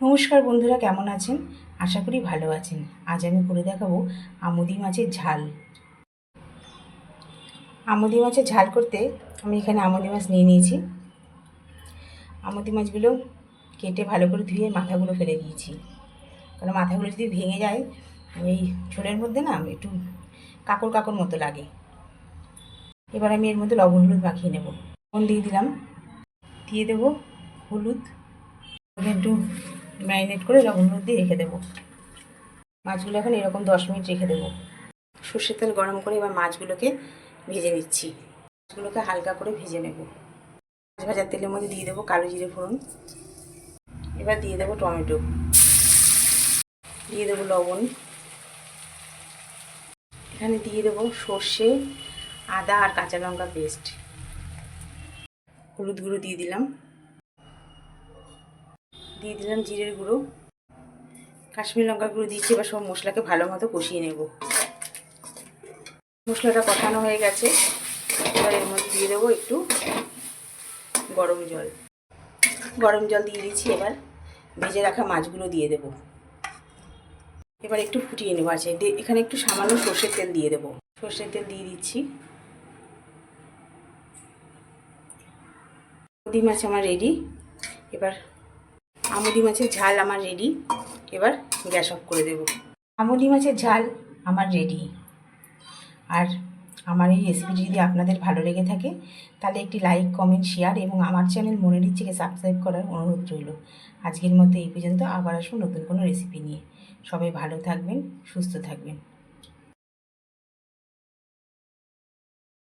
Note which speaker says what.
Speaker 1: নমস্কার বন্ধুরা, কেমন আছেন? আশা করি ভালো আছেন। আজ আমি করে দেখাবো আমুদি মাছের ঝাল। আমুদি মাছের ঝাল করতে আমি এখানে আমুদি মাছ নিয়ে নিয়েছি। আমুদি মাছগুলো কেটে ভালো করে ধুয়ে মাথাগুলো ফেলে দিয়েছি, কারণ মাথাগুলো যদি ভেঙে যায় এই ঝোলের মধ্যে না একটু কাকড় কাকড় মতো লাগে। এবার আমি এর মধ্যে লবণ হলুদ মাখিয়ে নেব। লবণ দিয়ে দিলাম, দিয়ে দেবো হলুদ, একটু ম্যারিনেট করে লবণ হলুদ দিয়ে রেখে দেবো। মাছগুলো এখন এরকম 10 মিনিট রেখে দেবো। সর্ষের তেল গরম করে এবার মাছগুলোকে ভেজে নিচ্ছি। মাছগুলোকে হালকা করে ভেজে নেব। মাছ ভাজার তেলের মধ্যে দিয়ে দেবো কালো জিরে ফোড়ন। এবার দিয়ে দেবো টমেটো, দিয়ে দেবো লবণ, এখানে দিয়ে দেবো সর্ষে, আদা আর কাঁচা লঙ্কা পেস্ট, হলুদ গুঁড়ো দিয়ে দিলাম, দিয়ে দিলাম জিরের গুঁড়ো, কাশ্মীরি লঙ্কার গুঁড়ো দিচ্ছি। এবার সব মশলাকে ভালো মতো কষিয়ে নেব। মশলাটা কষানো হয়ে গেছে, এবার এর মধ্যে দিয়ে দেবো একটু গরম জল। গরম জল দিয়ে দিচ্ছি। এবার ভেজে রাখা মাছগুলো দিয়ে দেবো। এবার একটু ফুটিয়ে নেবো। আছে এখানে একটু সামান্য সর্ষের তেল দিয়ে দেবো। সর্ষের তেল দিয়ে দিচ্ছি। আমুদি মাছ আমার রেডি। এবার আমুদি মাছের ঝাল আমার রেডি। এবার গ্যাস অফ করে দেব। আমুদি মাছের ঝাল আমার রেডি। আর আমার এই রেসিপিটি যদি আপনাদের ভালো লেগে থাকে তাহলে একটি লাইক, কমেন্ট, শেয়ার এবং আমার চ্যানেল মনের ইচ্ছেকে সাবস্ক্রাইব করার অনুরোধ রইল। আজকের মতো এই পর্যন্ত। আবার আসুন নতুন কোনো রেসিপি নিয়ে। সবাই ভালো থাকবেন, সুস্থ থাকবেন।